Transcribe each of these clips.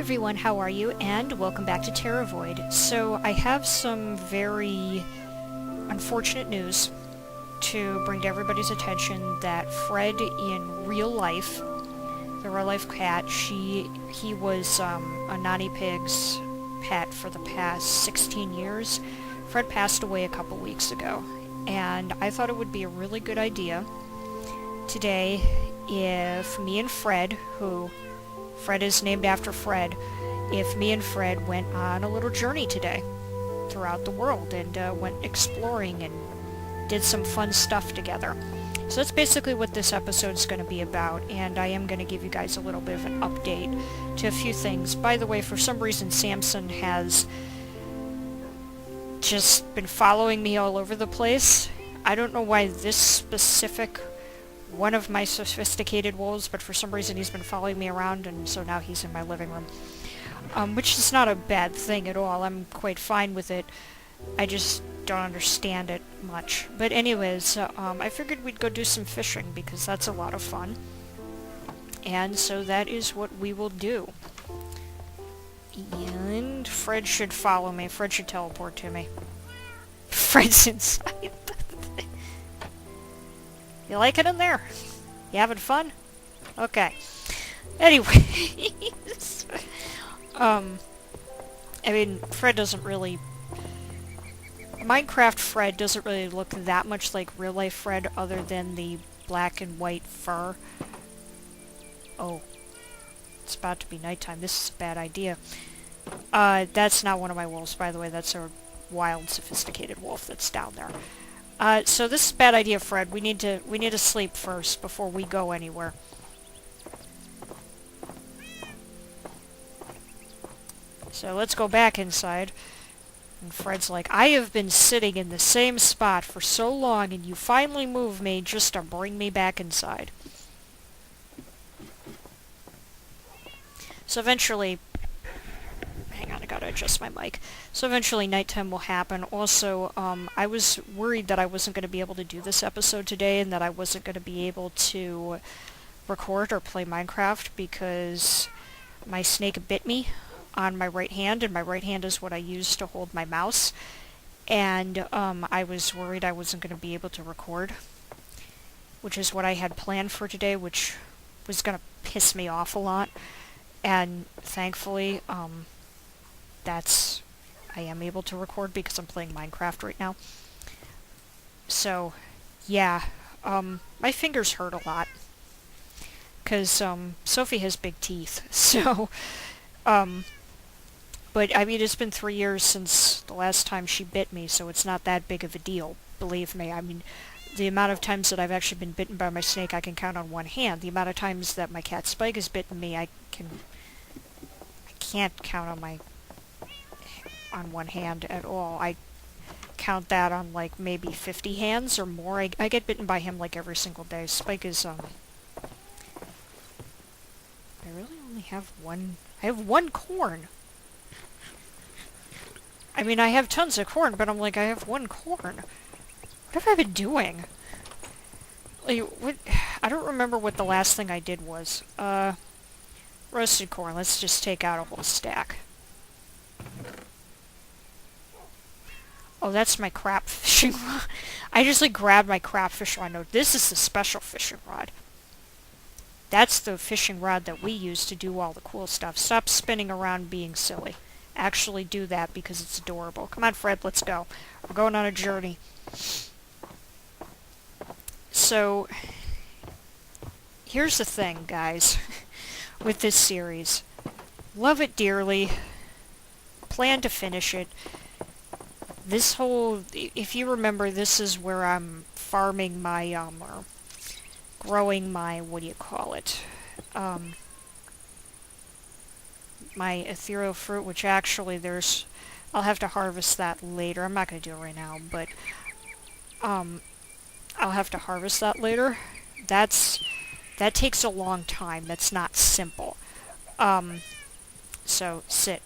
everyone, how are you? And welcome back to TerraVoid. So I have some very unfortunate news to bring to everybody's attention that Fred in real life, the real life cat, he was a Nanny Pig's pet for the past 16 years. Fred passed away a couple weeks ago, and I thought it would be a really good idea today if me and Fred, Fred is named after Fred, if me and Fred went on a little journey today throughout the world and went exploring and did some fun stuff together. So that's basically what this episode's going to be about, and I am going to give you guys a little bit of an update to a few things. By the way, for some reason Samson has just been following me all over the place. I don't know why this specific one of my sophisticated wolves, but for some reason he's been following me around, and so now he's in my living room. Which is not a bad thing at all. I'm quite fine with it. I just don't understand it much. But anyways, I figured we'd go do some fishing because that's a lot of fun. And so that is what we will do. And Fred should follow me. Fred should teleport to me. Fred's inside. You like it in there? You having fun? Okay. Anyways. I mean, Fred doesn't really... Minecraft Fred doesn't really look that much like real-life Fred other than the black and white fur. Oh. It's about to be nighttime. This is a bad idea. That's not one of my wolves, by the way. That's a wild, sophisticated wolf that's down there. So this is a bad idea, Fred. We need to sleep first before we go anywhere. So let's go back inside. And Fred's like, I have been sitting in the same spot for so long, and you finally moved me just to bring me back inside. So eventually... Hang on, I gotta adjust my mic. So eventually nighttime will happen. Also, I was worried that I wasn't going to be able to do this episode today, and that I wasn't going to be able to record or play Minecraft because my snake bit me on my right hand, and my right hand is what I use to hold my mouse. And I was worried I wasn't going to be able to record, which is what I had planned for today, which was going to piss me off a lot. And thankfully, I am able to record because I'm playing Minecraft right now. So, yeah, my fingers hurt a lot, because, Sophie has big teeth, so, but, I mean, it's been 3 years since the last time she bit me, so it's not that big of a deal, believe me. I mean, the amount of times that I've actually been bitten by my snake, I can count on one hand. The amount of times that my cat Spike has bitten me, I can't count on one hand at all. I count that on like maybe 50 hands or more. I get bitten by him like every single day. Spike is I really only have one. I have one corn. I mean, I have tons of corn, but I'm like, I have one corn. What have I been doing? Like, what? I don't remember what the last thing I did was. Roasted corn. Let's just take out a whole stack. Oh, that's my crap fishing rod. I just, like, grabbed my crap fishing rod. No, this is the special fishing rod. That's the fishing rod that we use to do all the cool stuff. Stop spinning around being silly. Actually do that because it's adorable. Come on, Fred, let's go. We're going on a journey. So, here's the thing, guys, with this series. Love it dearly. Plan to finish it. This whole, if you remember, this is where I'm farming my, or growing my, what do you call it, my ethereal fruit, which actually I'll have to harvest that later. I'm not going to do it right now, but, I'll have to harvest that later. That takes a long time. That's not simple. So, sit.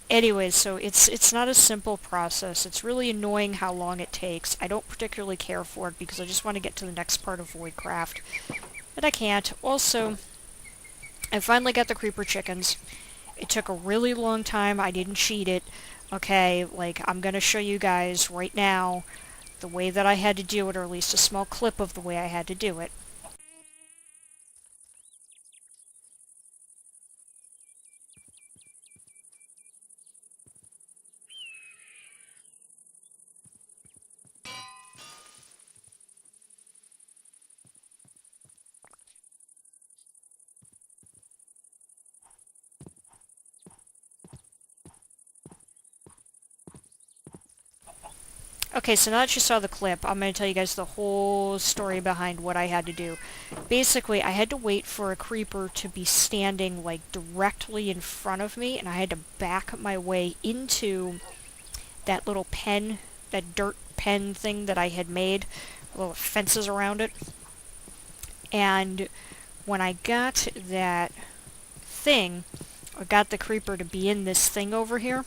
Anyways, so it's not a simple process. It's really annoying how long it takes. I don't particularly care for it because I just want to get to the next part of Voidcraft. But I can't. Also, I finally got the creeper chickens. It took a really long time. I didn't cheat it. Okay, like, I'm gonna show you guys right now the way that I had to do it, or at least a small clip of the way I had to do it. Okay, so now that you saw the clip, I'm going to tell you guys the whole story behind what I had to do. Basically, I had to wait for a creeper to be standing, like, directly in front of me, and I had to back my way into that little pen, that dirt pen thing that I had made, little fences around it. And when I got that thing, I got the creeper to be in this thing over here,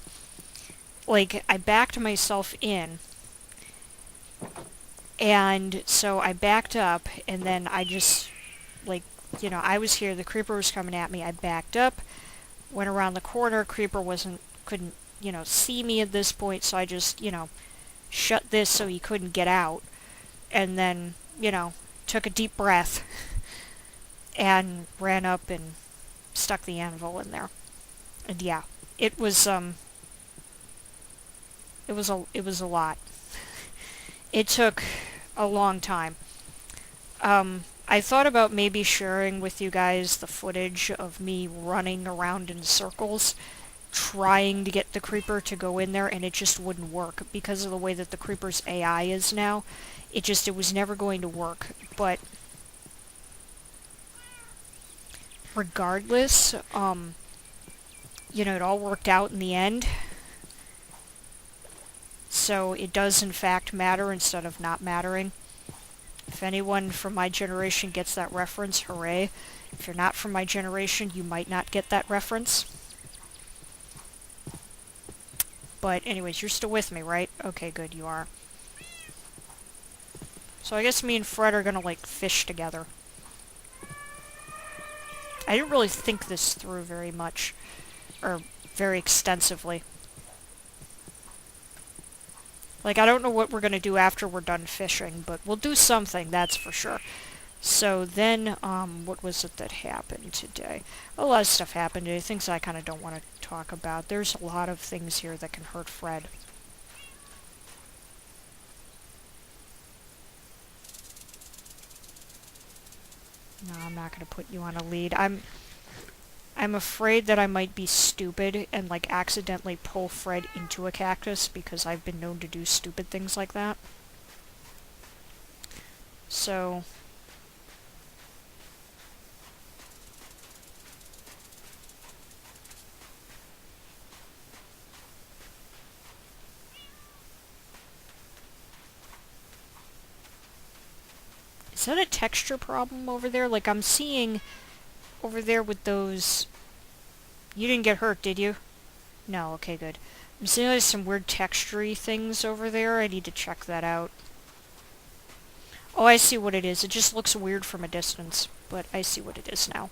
like, I backed myself in, and so I backed up, and then I just, like, you know, I was here, the creeper was coming at me, I backed up, went around the corner, creeper couldn't, you know, see me at this point, so I just, you know, shut this so he couldn't get out, and then, you know, took a deep breath, and ran up and stuck the anvil in there. And yeah, it was it was a lot. It took a long time. I thought about maybe sharing with you guys the footage of me running around in circles, trying to get the creeper to go in there, and it just wouldn't work because of the way that the creeper's AI is now. It was never going to work. But regardless, you know, it all worked out in the end. So it does in fact matter instead of not mattering. If anyone from my generation gets that reference, hooray. If you're not from my generation, you might not get that reference. But anyways, you're still with me, right? Okay, good, you are. So I guess me and Fred are gonna, like, fish together. I didn't really think this through very much, or very extensively. Like, I don't know what we're going to do after we're done fishing, but we'll do something, that's for sure. So then, what was it that happened today? A lot of stuff happened today, things I kind of don't want to talk about. There's a lot of things here that can hurt Fred. No, I'm not going to put you on a lead. I'm afraid that I might be stupid and, like, accidentally pull Fred into a cactus because I've been known to do stupid things like that. So... is that a texture problem over there? Like, I'm seeing over there with those... You didn't get hurt, did you? No, okay, good. I'm seeing there's some weird texture-y things over there. I need to check that out. Oh, I see what it is. It just looks weird from a distance, but I see what it is now.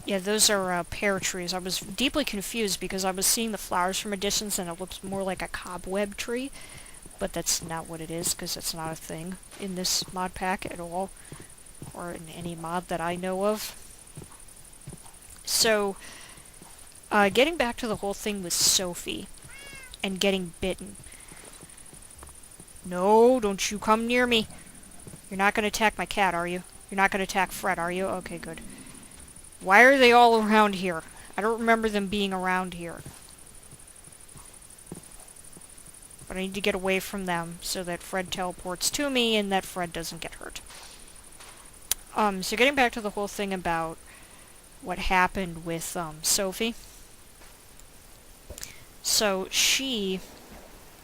Yeah, those are pear trees. I was deeply confused because I was seeing the flowers from a distance and it looks more like a cobweb tree, but that's not what it is because it's not a thing in this mod pack at all, or in any mod that I know of. So, getting back to the whole thing with Sophie and getting bitten. No, don't you come near me. You're not going to attack my cat, are you? You're not going to attack Fred, are you? Okay, good. Why are they all around here? I don't remember them being around here. But I need to get away from them so that Fred teleports to me and that Fred doesn't get hurt. So getting back to the whole thing about what happened with, Sophie. So she,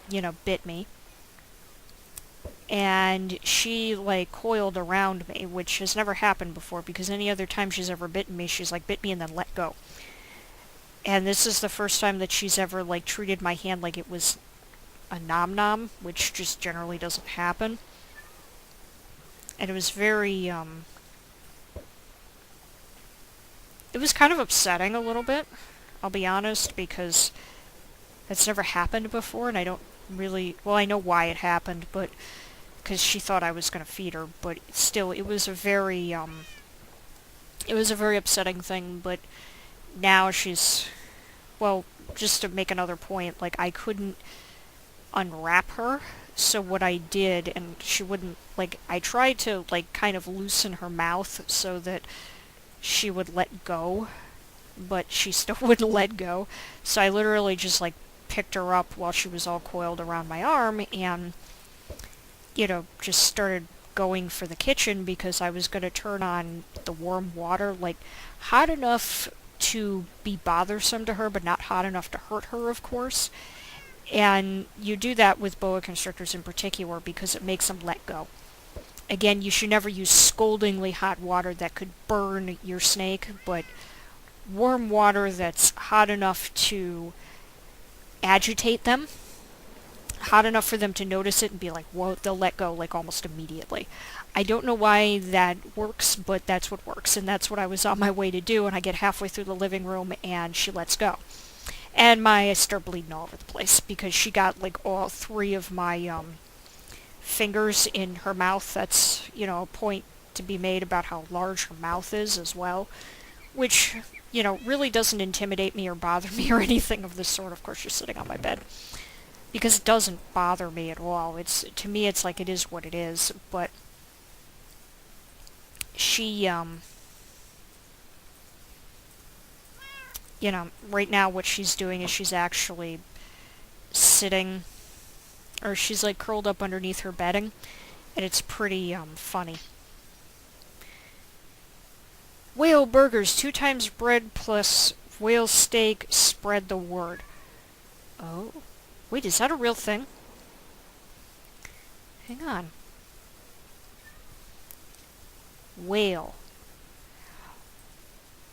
you know, bit me. And she, like, coiled around me, which has never happened before, because any other time she's ever bitten me, she's, like, bit me and then let go. And this is the first time that she's ever, like, treated my hand like it was a nom-nom, which just generally doesn't happen. And it was very, it was kind of upsetting a little bit, I'll be honest, because that's never happened before, and I don't really, well, I know why it happened, but because she thought I was going to feed her, but still, it was a very upsetting thing. But now she's, well, just to make another point, like, I couldn't unwrap her, so what I did, and she wouldn't, like, I tried to, like, kind of loosen her mouth so that she would let go, but she still wouldn't let go, so I literally just, like, picked her up while she was all coiled around my arm, and, you know, just started going for the kitchen because I was going to turn on the warm water, like, hot enough to be bothersome to her, but not hot enough to hurt her, of course. And you do that with boa constrictors in particular because it makes them let go. Again, you should never use scaldingly hot water that could burn your snake, but warm water that's hot enough to agitate them, hot enough for them to notice it and be like, whoa, they'll let go, like, almost immediately. I don't know why that works, but that's what works, and that's what I was on my way to do, and I get halfway through the living room, and she lets go. And I start bleeding all over the place, because she got, like, all 3 of my, fingers in her mouth. That's, you know, a point to be made about how large her mouth is as well, which, you know, really doesn't intimidate me or bother me or anything of this sort. Of course, she's sitting on my bed. Because it doesn't bother me at all. It's, to me, it's like it is what it is, but she, you know, right now what she's doing is she's actually sitting, or she's like curled up underneath her bedding, and it's pretty, funny. Whale burgers, 2 times bread plus whale steak, spread the word. Oh. Wait, is that a real thing? Hang on. Whale.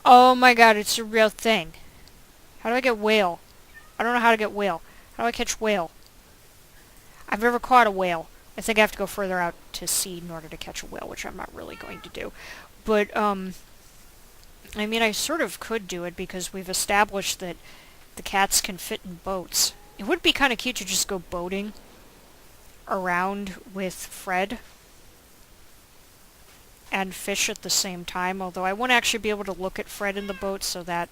Oh my god, it's a real thing. How do I get whale? I don't know how to get whale. How do I catch whale? I've never caught a whale. I think I have to go further out to sea in order to catch a whale, which I'm not really going to do. But, I mean, I sort of could do it because we've established that the cats can fit in boats. It would be kind of cute to just go boating around with Fred and fish at the same time, although I won't actually be able to look at Fred in the boat, so that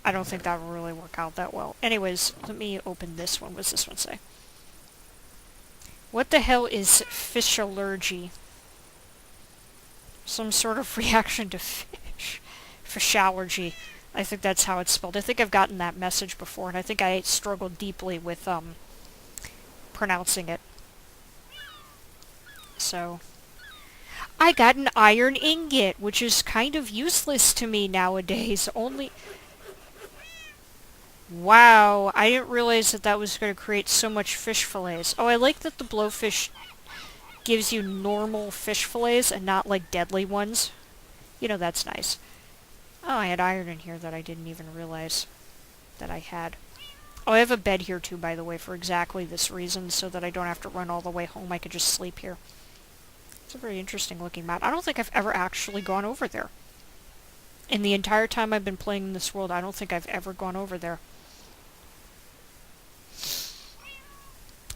I don't think that will really work out that well. Anyways, let me open this one. What does this one say? What the hell is fish allergy? Some sort of reaction to fish. Fish allergy. I think that's how it's spelled. I think I've gotten that message before, and I think I struggled deeply with, pronouncing it. So, I got an iron ingot, which is kind of useless to me nowadays. Only... Wow, I didn't realize that that was going to create so much fish fillets. Oh, I like that the blowfish gives you normal fish fillets and not, like, deadly ones. You know, that's nice. Oh, I had iron in here that I didn't even realize that I had. Oh, I have a bed here too, by the way, for exactly this reason, so that I don't have to run all the way home. I could just sleep here. It's a very interesting looking map. I don't think I've ever actually gone over there. In the entire time I've been playing in this world, I don't think I've ever gone over there.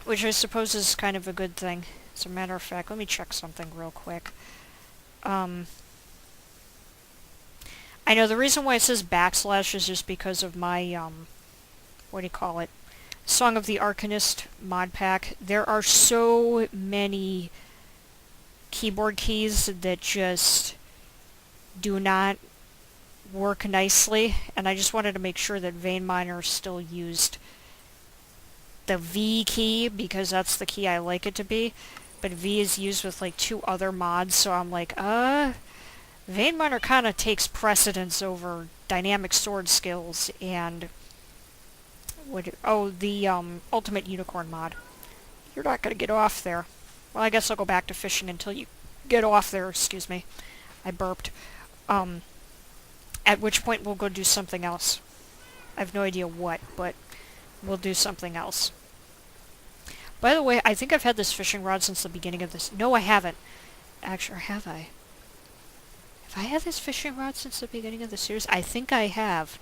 Which I suppose is kind of a good thing. As a matter of fact, let me check something real quick. I know the reason why it says backslash is just because of my, what do you call it? Song of the Arcanist mod pack. There are so many keyboard keys that just do not work nicely, and I just wanted to make sure that Vein Miner still used the V key, because that's the key I like it to be, but V is used with like 2 other mods, so I'm like, Vein Miner kind of takes precedence over dynamic sword skills and the Ultimate Unicorn mod. You're not going to get off there. Well, I guess I'll go back to fishing until you get off there, excuse me. I burped. At which point we'll go do something else. I have no idea what, but we'll do something else. By the way, I think I've had this fishing rod since the beginning of this. No, I haven't. Actually, have I? Have I had this fishing rod since the beginning of the series? I think I have.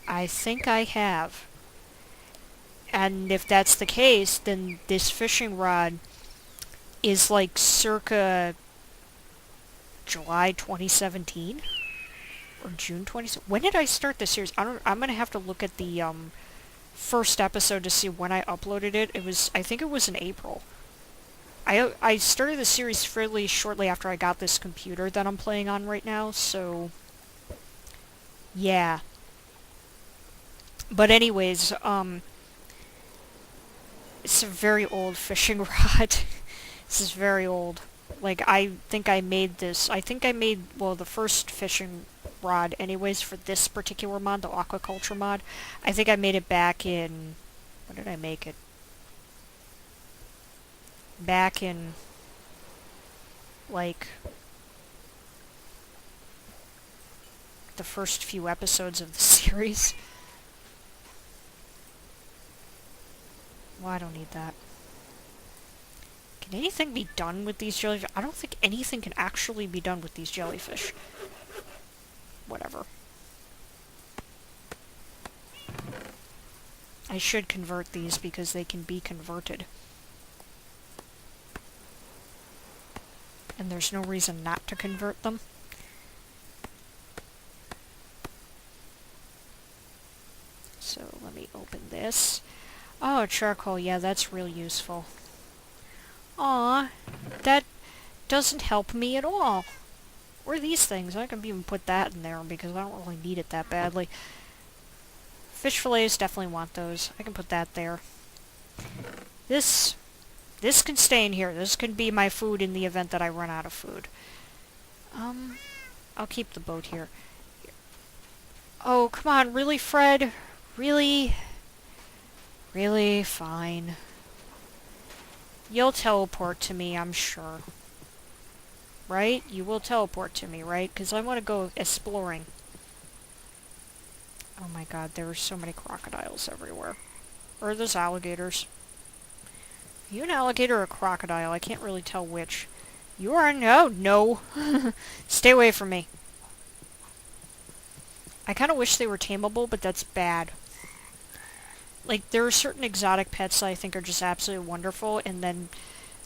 I think I have. And if that's the case, then this fishing rod is like circa July 2017? Or June 2017? When did I start the series? I'm gonna have to look at the, first episode to see when I uploaded it. I think it was in April. I started the series fairly shortly after I got this computer that I'm playing on right now, so yeah. But anyways, it's a very old fishing rod. This is very old. Like, I think I made this, well, the first fishing rod anyways for this particular mod, the aquaculture mod. I think I made it back in, when did I make it? Back in, like, the first few episodes of the series. Well, I don't need that. Can anything be done with these jellyfish? I don't think anything can actually be done with these jellyfish. Whatever. I should convert these because they can be converted. And there's no reason not to convert them. So let me open this. Oh, charcoal, yeah, that's real useful. Aw, that doesn't help me at all. Or these things, I can even put that in there because I don't really need it that badly. Fish fillets, definitely want those. I can put that there. This can stay in here. This can be my food in the event that I run out of food. I'll keep the boat here. Oh, come on, really, Fred? Really? Really? Fine. You'll teleport to me, I'm sure. Right? You will teleport to me, right? Because I want to go exploring. Oh my god, there are so many crocodiles everywhere. Or there's alligators. Are you an alligator or a crocodile? I can't really tell which. You are no. Stay away from me. I kind of wish they were tameable, but that's bad. Like, there are certain exotic pets that I think are just absolutely wonderful, and then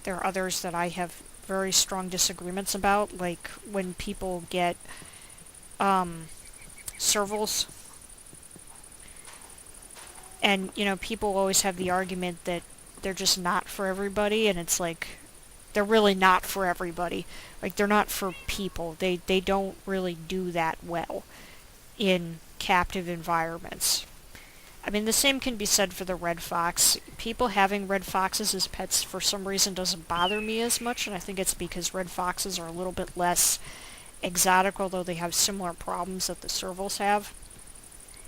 there are others that I have very strong disagreements about, like when people get, servals. And, you know, people always have the argument that they're just not for everybody, and it's like, they're really not for everybody. Like, they're not for people. They don't really do that well in captive environments. I mean, the same can be said for the red fox. People having red foxes as pets for some reason doesn't bother me as much, and I think it's because red foxes are a little bit less exotic, although they have similar problems that the servals have.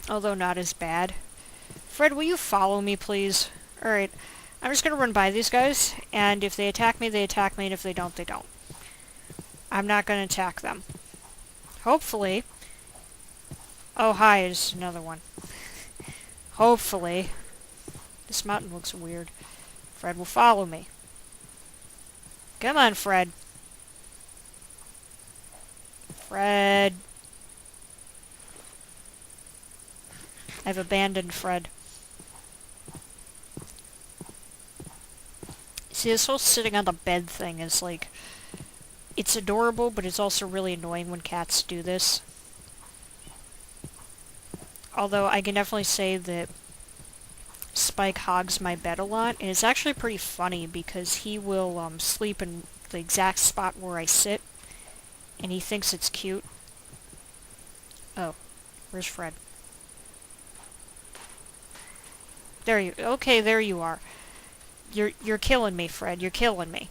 Although not as bad. Fred, will you follow me, please? Alright, I'm just gonna run by these guys, and if they attack me, they attack me, and if they don't, they don't. I'm not gonna attack them. Hopefully. Oh, hi, there's another one. Hopefully. This mountain looks weird. Fred will follow me. Come on, Fred. Fred. I've abandoned Fred. See, this whole sitting on the bed thing is like... It's adorable, but it's also really annoying when cats do this. Although I can definitely say that Spike hogs my bed a lot, and it's actually pretty funny because he will sleep in the exact spot where I sit, and he thinks it's cute. Oh, where's Fred? There you... Okay, there you are. You're killing me, Fred. You're killing me.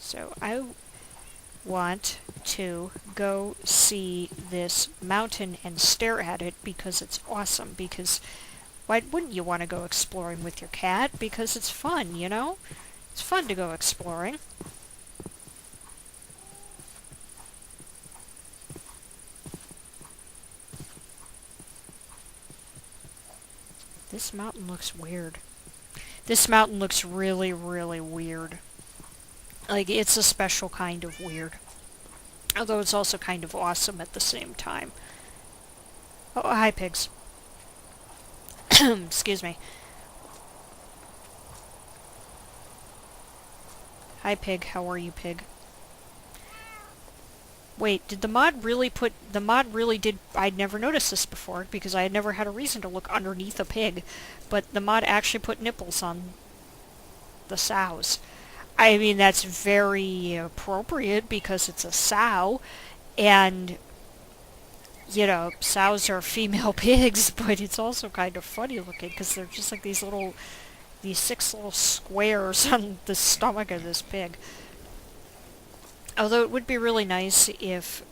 So I want to go see this mountain and stare at it because it's awesome. Because why wouldn't you want to go exploring with your cat? Because it's fun, you know? It's fun to go exploring. This mountain looks weird. This mountain looks really, really weird. Like, it's a special kind of weird. Although it's also kind of awesome at the same time. Oh, hi, pigs. Excuse me. Hi, pig. How are you, pig? Wait, did the mod really put... The mod really did... I'd never noticed this before, because I had never had a reason to look underneath a pig. But the mod actually put nipples on the sows. I mean, that's very appropriate, because it's a sow, and... You know, sows are female pigs, but it's also kind of funny looking, because they're just like these 6 little squares on the stomach of this pig. Although it would be really nice if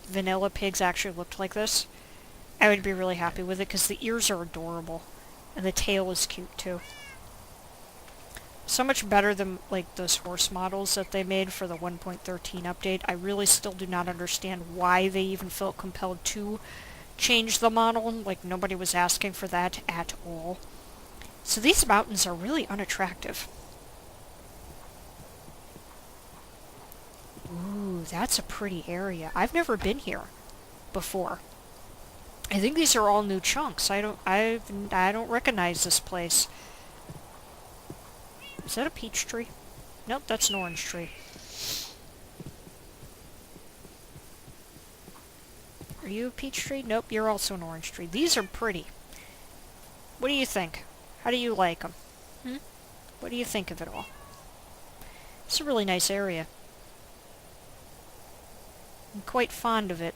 vanilla pigs actually looked like this. I would be really happy with it, because the ears are adorable. And the tail is cute, too. So much better than, like, those horse models that they made for the 1.13 update. I really still do not understand why they even felt compelled to change the model. Like, nobody was asking for that at all. So these mountains are really unattractive. Ooh, that's a pretty area. I've never been here before. I think these are all new chunks. I don't recognize this place. Is that a peach tree? Nope, that's an orange tree. Are you a peach tree? Nope, you're also an orange tree. These are pretty. What do you think? How do you like them? What do you think of it all? It's a really nice area. I'm quite fond of it.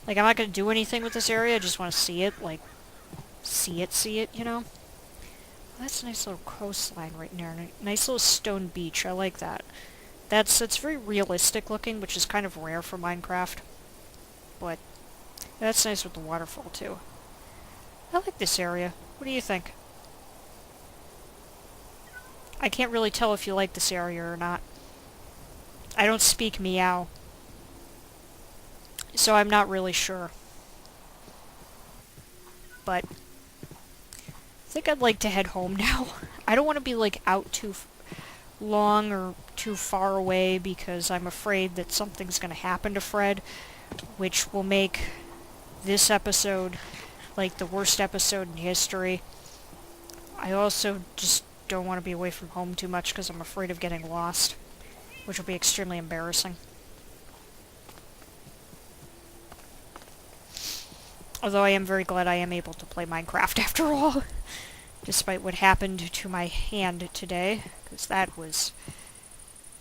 Like, I'm not going to do anything with this area, I just want to see it, like, see it, you know? That's a nice little coastline right there, and a nice little stone beach, I like that. It's very realistic looking, which is kind of rare for Minecraft. But, that's nice with the waterfall, too. I like this area. What do you think? I can't really tell if you like this area or not. I don't speak meow. So I'm not really sure. But I think I'd like to head home now. I don't want to be like out too long or too far away, because I'm afraid that something's going to happen to Fred, which will make this episode like the worst episode in history. I also just don't want to be away from home too much because I'm afraid of getting lost, which will be extremely embarrassing. Although I am very glad I am able to play Minecraft after all, despite what happened to my hand today, because that was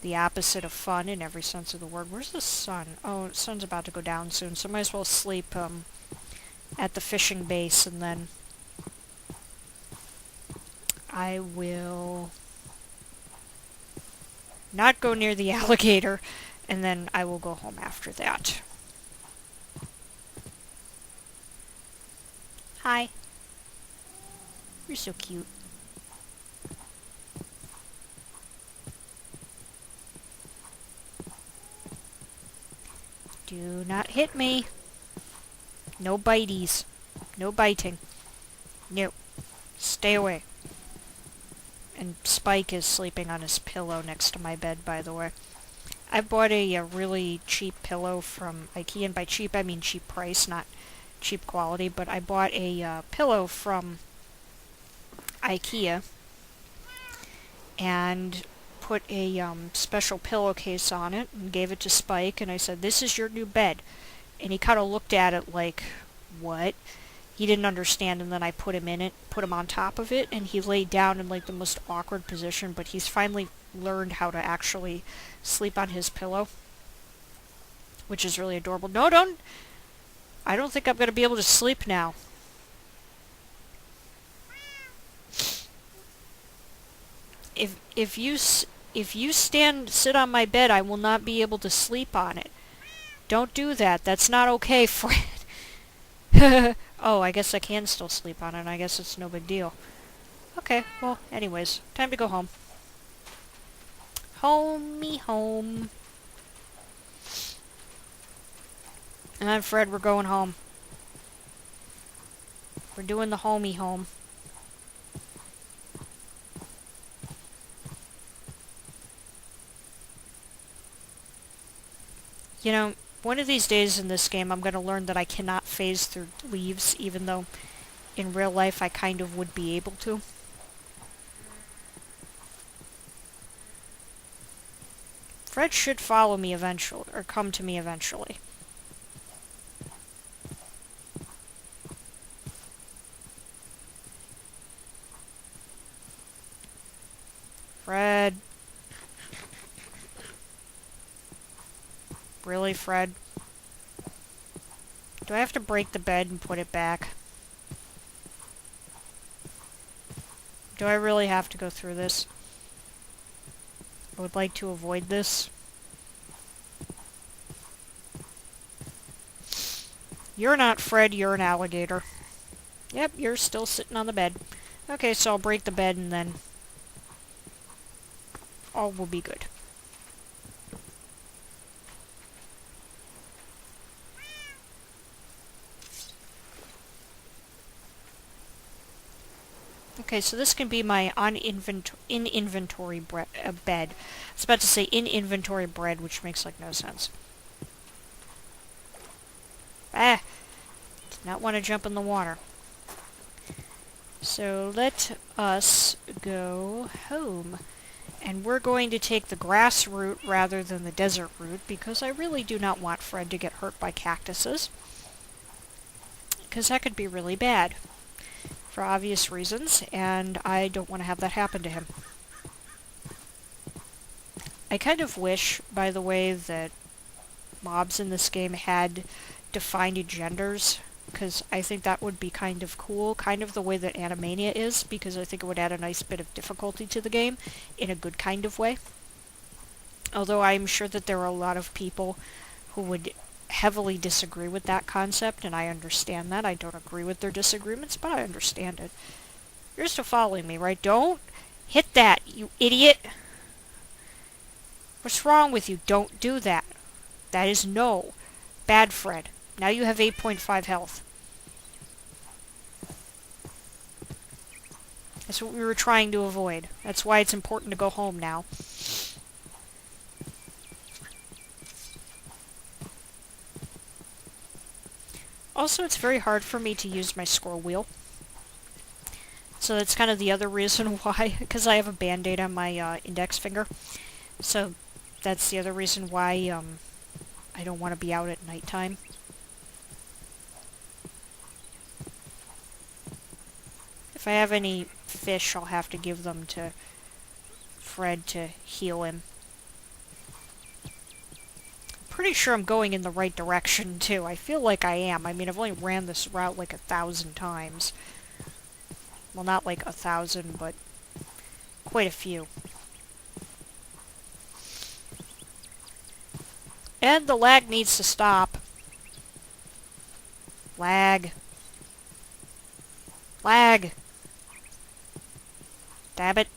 the opposite of fun in every sense of the word. Where's the sun? Oh, the sun's about to go down soon, so I might as well sleep at the fishing base, and then I will not go near the alligator, and then I will go home after that. Hi. You're so cute. Do not hit me. No bities. No biting. No. Stay away. And Spike is sleeping on his pillow next to my bed, by the way. I bought a really cheap pillow from IKEA, and by cheap I mean cheap price, not cheap quality, but I bought a pillow from IKEA and put a special pillowcase on it and gave it to Spike, and I said, "This is your new bed." And he kind of looked at it like, what? He didn't understand, and then I put him on top of it, and he laid down in like the most awkward position, but he's finally learned how to actually sleep on his pillow, which is really adorable. No, I don't think I'm going to be able to sleep now. If you sit on my bed, I will not be able to sleep on it. Don't do that. That's not okay, Fred. Oh, I guess I can still sleep on it. I guess it's no big deal. Okay, well, anyways, time to go home. Homey home. And then, Fred, we're going home. We're doing the homey home. You know, one of these days in this game I'm going to learn that I cannot phase through leaves, even though in real life I kind of would be able to. Fred should follow me eventually, or come to me eventually. Fred. Really, Fred? Do I have to break the bed and put it back? Do I really have to go through this? I would like to avoid this. You're not Fred, you're an alligator. Yep, you're still sitting on the bed. Okay, so I'll break the bed and then all will be good. Okay, so this can be my in-inventory bed. I was about to say in-inventory bread, which makes like no sense. Ah! Did not want to jump in the water. So let us go home. And we're going to take the grass route rather than the desert route, because I really do not want Fred to get hurt by cactuses. Because that could be really bad. For obvious reasons, and I don't want to have that happen to him. I kind of wish, by the way, that mobs in this game had defined genders, because I think that would be kind of cool, kind of the way that Animania is, because I think it would add a nice bit of difficulty to the game, in a good kind of way. Although I'm sure that there are a lot of people who would heavily disagree with that concept, and I understand that. I don't agree with their disagreements, but I understand it. You're still following me, right? Don't hit that, you idiot! What's wrong with you? Don't do that. That is no. Bad, Fred. Now you have 8.5 health. That's what we were trying to avoid. That's why it's important to go home now. Also, it's very hard for me to use my scroll wheel. So that's kind of the other reason why, because I have a band-aid on my index finger. So that's the other reason why I don't want to be out at nighttime. If I have any fish, I'll have to give them to Fred to heal him. Pretty sure I'm going in the right direction, too. I feel like I am. I mean, I've only ran this route like 1,000 times. Well, not like 1,000, but quite a few. And the lag needs to stop. Lag. Lag. Damn it.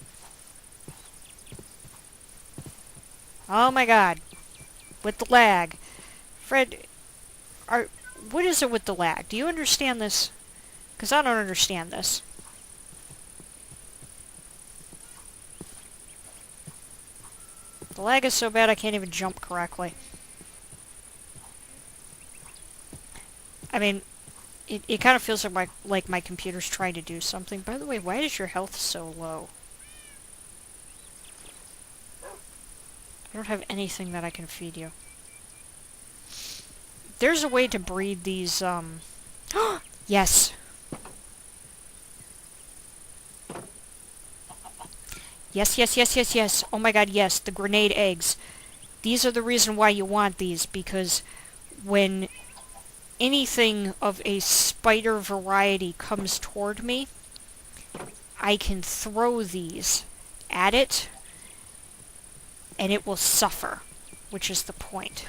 Oh my god. With the lag. Fred, what is it with the lag? Do you understand this? Because I don't understand this. The lag is so bad I can't even jump correctly. I mean, it kind of feels like my computer's trying to do something. By the way, why is your health so low? I don't have anything that I can feed you. There's a way to breed these, Yes! Yes, yes, yes, yes, yes. Oh my god, yes. The grenade eggs. These are the reason why you want these, because when anything of a spider variety comes toward me, I can throw these at it, and it will suffer, which is the point.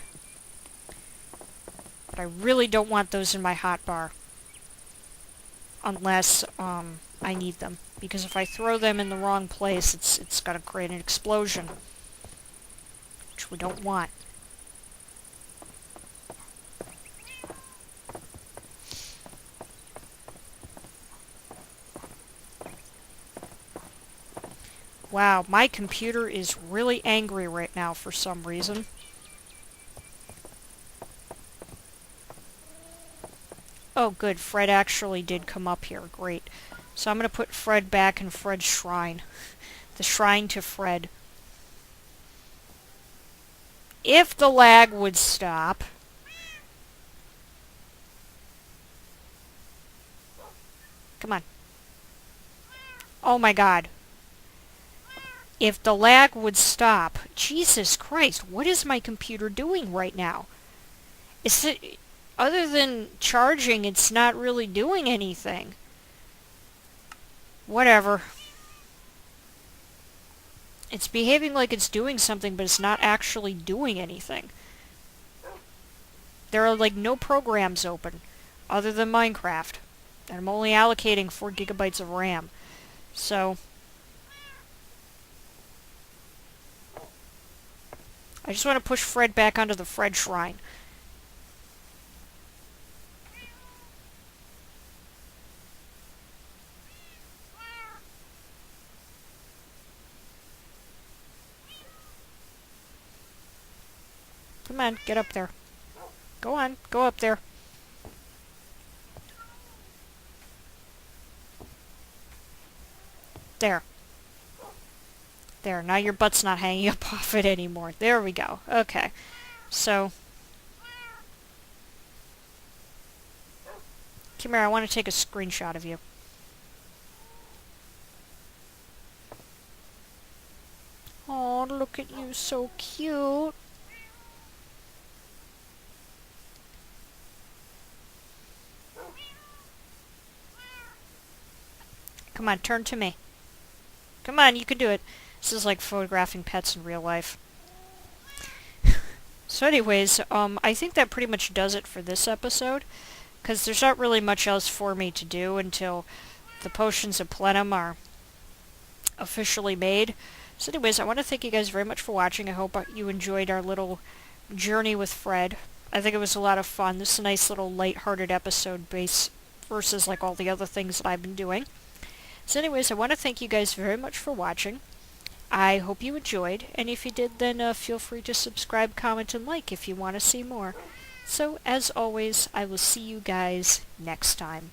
But I really don't want those in my hotbar, unless I need them, because if I throw them in the wrong place, it's gonna create an explosion, which we don't want. Wow, my computer is really angry right now for some reason. Oh, good. Fred actually did come up here. Great. So I'm going to put Fred back in Fred's shrine. The shrine to Fred. If the lag would stop. Come on. Oh my god. If the lag would stop. Jesus Christ, what is my computer doing right now? Is it, other than charging, it's not really doing anything. Whatever. It's behaving like it's doing something, but it's not actually doing anything. There are like no programs open other than Minecraft. And I'm only allocating 4 gigabytes of RAM. So I just want to push Fred back onto the Fred shrine. Come on, get up there. Go on, go up there. There. There, now your butt's not hanging up off it anymore. There we go. Okay. So, come here, I want to take a screenshot of you. Oh, look at you, so cute. Come on, turn to me. Come on, you can do it. This is like photographing pets in real life. So anyways, I think that pretty much does it for this episode, because there's not really much else for me to do until the potions of plenum are officially made. So anyways, I want to thank you guys very much for watching. I hope you enjoyed our little journey with Fred. I think it was a lot of fun. This is a nice little light-hearted episode base versus like all the other things that I've been doing. So anyways, I want to thank you guys very much for watching. I hope you enjoyed, and if you did, then feel free to subscribe, comment, and like if you want to see more. So, as always, I will see you guys next time.